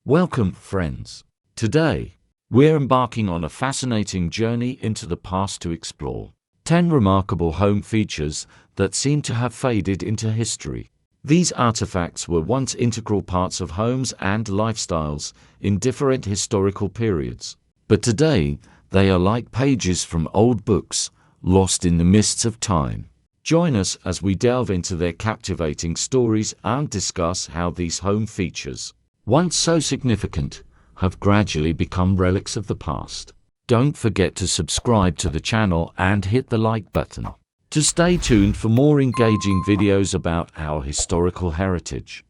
Welcome, friends. Today, we're embarking on a fascinating journey into the past to explore 10 remarkable home features that seem to have faded into history. These artifacts were once integral parts of homes and lifestyles in different historical periods. But today, they are like pages from old books, lost in the mists of time. Join us as we delve into their captivating stories and discuss how these home features, once so significant, have gradually become relics of the past. Don't forget to subscribe to the channel and hit the like button to stay tuned for more engaging videos about our historical heritage.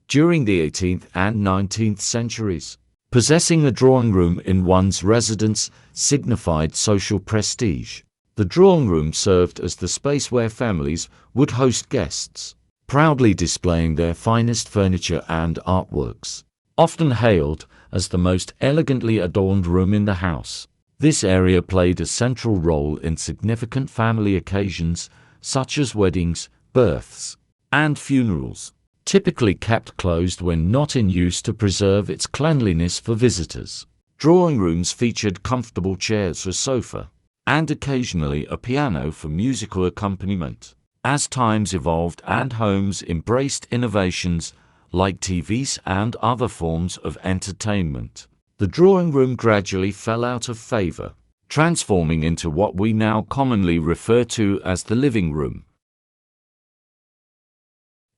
During the 18th and 19th centuries, possessing a drawing room in one's residence signified social prestige. The drawing room served as the space where families would host guests, proudly displaying their finest furniture and artworks. Often hailed as the most elegantly adorned room in the house, this area played a central role in significant family occasions such as weddings, births, and funerals, typically kept closed when not in use to preserve its cleanliness for visitors. Drawing rooms featured comfortable chairs for sofa, and occasionally a piano for musical accompaniment. As times evolved and homes embraced innovations like TVs and other forms of entertainment, the drawing room gradually fell out of favor, transforming into what we now commonly refer to as the living room.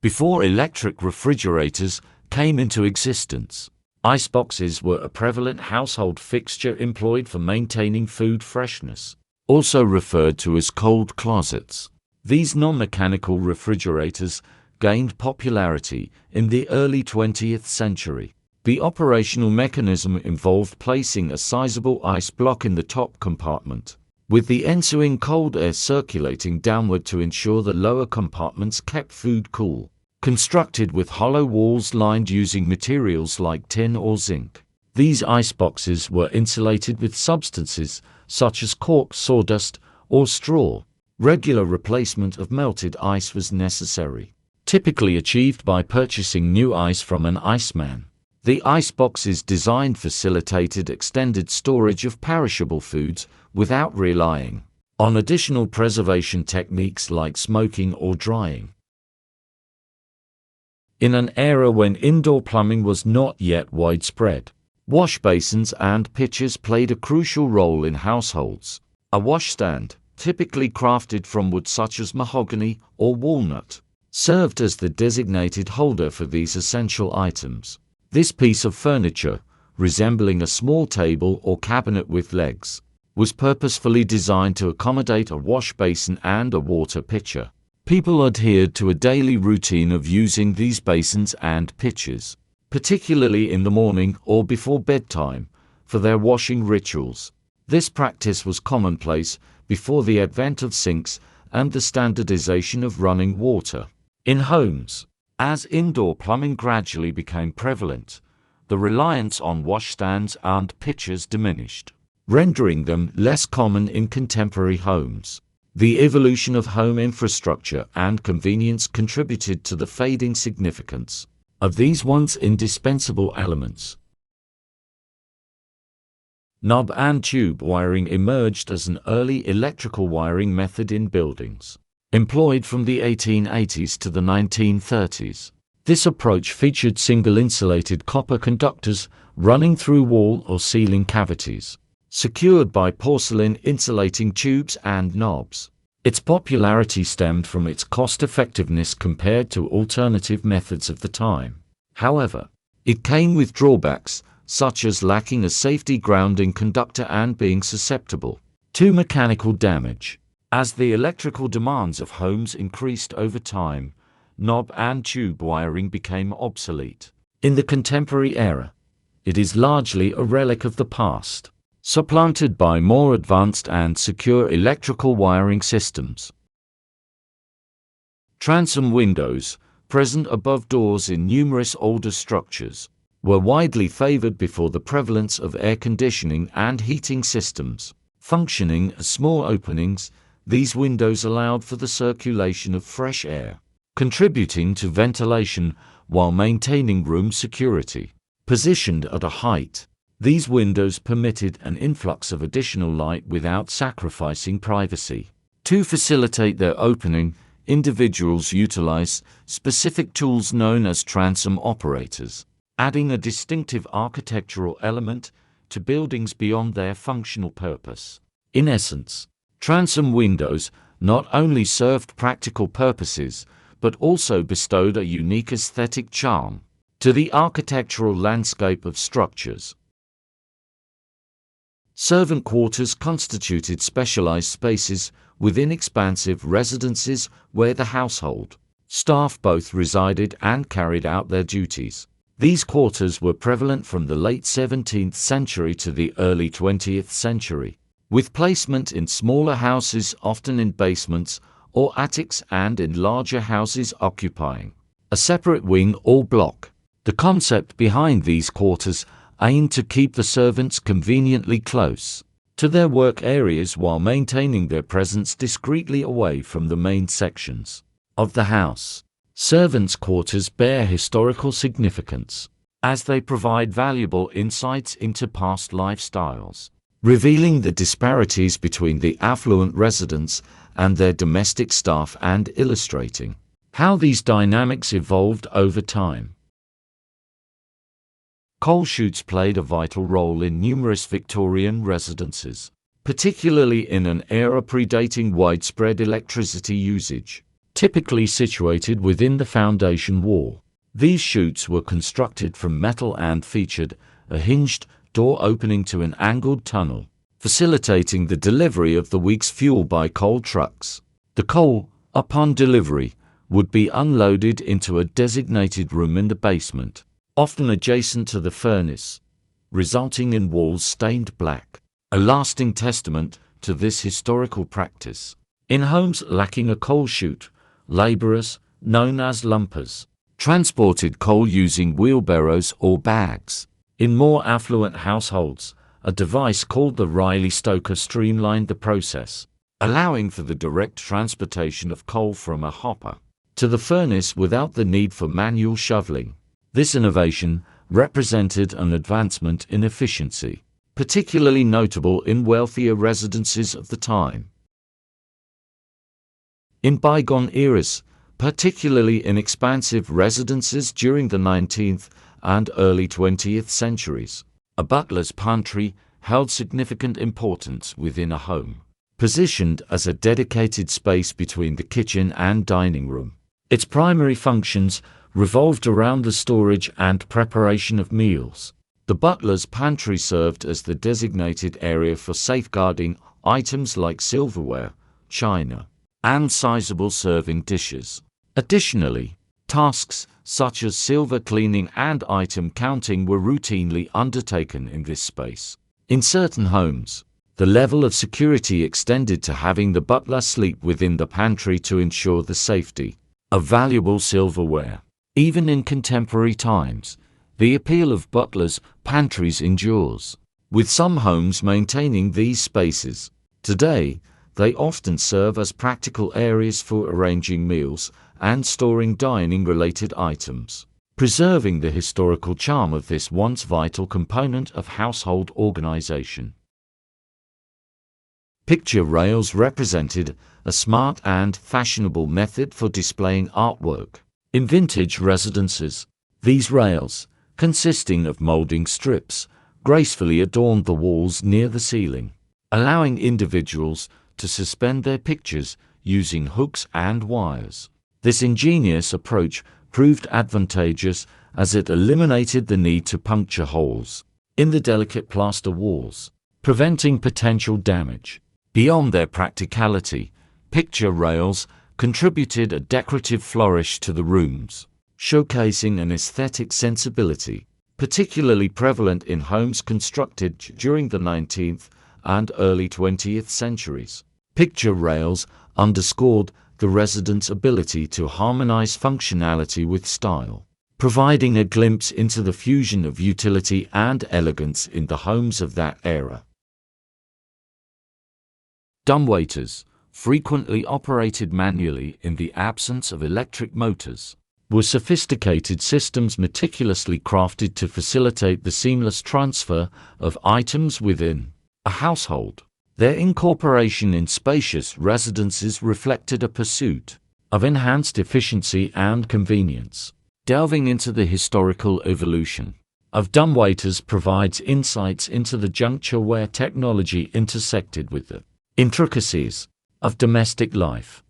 Before electric refrigerators came into existence, iceboxes were a prevalent household fixture employed for maintaining food freshness, also referred to as cold closets. These non-mechanical refrigerators gained popularity in the early 20th century. The operational mechanism involved placing a sizable ice block in the top compartment, with the ensuing cold air circulating downward to ensure the lower compartments kept food cool. Constructed with hollow walls lined using materials like tin or zinc, these iceboxes were insulated with substances such as cork, sawdust, or straw. Regular replacement of melted ice was necessary, typically achieved by purchasing new ice from an iceman. The iceboxes design facilitated extended storage of perishable foods without relying on additional preservation techniques like smoking or drying. In an era when indoor plumbing was not yet widespread, wash basins and pitchers played a crucial role in households. A washstand, typically crafted from wood such as mahogany or walnut, served as the designated holder for these essential items. This piece of furniture, resembling a small table or cabinet with legs, was purposefully designed to accommodate a wash basin and a water pitcher. People adhered to a daily routine of using these basins and pitchers, particularly in the morning or before bedtime, for their washing rituals. This practice was commonplace before the advent of sinks and the standardization of running water. In homes, as indoor plumbing gradually became prevalent, the reliance on washstands and pitchers diminished, rendering them less common in contemporary homes. The evolution of home infrastructure and convenience contributed to the fading significance of these once indispensable elements. Knob and tube wiring emerged as an early electrical wiring method in buildings, employed from the 1880s to the 1930s. This approach featured single insulated copper conductors running through wall or ceiling cavities, secured by porcelain insulating tubes and knobs. Its popularity stemmed from its cost-effectiveness compared to alternative methods of the time. However, it came with drawbacks, such as lacking a safety grounding conductor and being susceptible to mechanical damage. As the electrical demands of homes increased over time, knob and tube wiring became obsolete. In the contemporary era, it is largely a relic of the past, supplanted by more advanced and secure electrical wiring systems. Transom windows, present above doors in numerous older structures, were widely favored before the prevalence of air conditioning and heating systems. Functioning as small openings, these windows allowed for the circulation of fresh air, contributing to ventilation while maintaining room security. Positioned at a height, these windows permitted an influx of additional light without sacrificing privacy. To facilitate their opening, individuals utilize specific tools known as transom operators, adding a distinctive architectural element to buildings beyond their functional purpose. In essence, transom windows not only served practical purposes, but also bestowed a unique aesthetic charm to the architectural landscape of structures. Servant quarters constituted specialized spaces within expansive residences where the household staff both resided and carried out their duties. These quarters were prevalent from the late 17th century to the early 20th century, with placement in smaller houses often in basements or attics and in larger houses occupying a separate wing or block. The concept behind these quarters aimed to keep the servants conveniently close to their work areas while maintaining their presence discreetly away from the main sections of the house. Servants' quarters bear historical significance, as they provide valuable insights into past lifestyles, revealing the disparities between the affluent residents and their domestic staff and illustrating how these dynamics evolved over time. Coal chutes played a vital role in numerous Victorian residences, particularly in an era predating widespread electricity usage. Typically situated within the foundation wall, these chutes were constructed from metal and featured a hinged door opening to an angled tunnel, facilitating the delivery of the week's fuel by coal trucks. The coal, upon delivery, would be unloaded into a designated room in the basement, often adjacent to the furnace, resulting in walls stained black, a lasting testament to this historical practice. In homes lacking a coal chute, laborers, known as lumpers, transported coal using wheelbarrows or bags. In more affluent households, a device called the Riley-Stoker streamlined the process, allowing for the direct transportation of coal from a hopper to the furnace without the need for manual shoveling. This innovation represented an advancement in efficiency, particularly notable in wealthier residences of the time. In bygone eras, particularly in expansive residences during the 19th and early 20th centuries, a butler's pantry held significant importance within a home, positioned as a dedicated space between the kitchen and dining room. Its primary functions revolved around the storage and preparation of meals. The butler's pantry served as the designated area for safeguarding items like silverware, china, and sizable serving dishes. Additionally, tasks such as silver cleaning and item counting were routinely undertaken in this space. In certain homes, the level of security extended to having the butler sleep within the pantry to ensure the safety of valuable silverware. Even in contemporary times, the appeal of butlers' pantries endures, with some homes maintaining these spaces. Today, they often serve as practical areas for arranging meals and storing dining-related items, preserving the historical charm of this once vital component of household organization. Picture rails represented a smart and fashionable method for displaying artwork. In vintage residences, these rails, consisting of molding strips, gracefully adorned the walls near the ceiling, allowing individuals to suspend their pictures using hooks and wires. This ingenious approach proved advantageous as it eliminated the need to puncture holes in the delicate plaster walls, preventing potential damage. Beyond their practicality, picture rails contributed a decorative flourish to the rooms, showcasing an aesthetic sensibility, particularly prevalent in homes constructed during the 19th and early 20th centuries. Picture rails underscored the residents' ability to harmonize functionality with style, providing a glimpse into the fusion of utility and elegance in the homes of that era. Dumbwaiters, frequently operated manually in the absence of electric motors. were sophisticated systems meticulously crafted to facilitate the seamless transfer of items within a household. Their incorporation in spacious residences reflected a pursuit of enhanced efficiency and convenience. Delving into the historical evolution of dumbwaiters provides insights into the juncture where technology intersected with the intricacies of domestic life.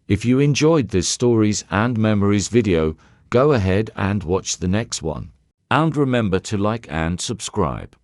If you enjoyed this stories and memories video, go ahead and watch the next one. And remember to like and subscribe.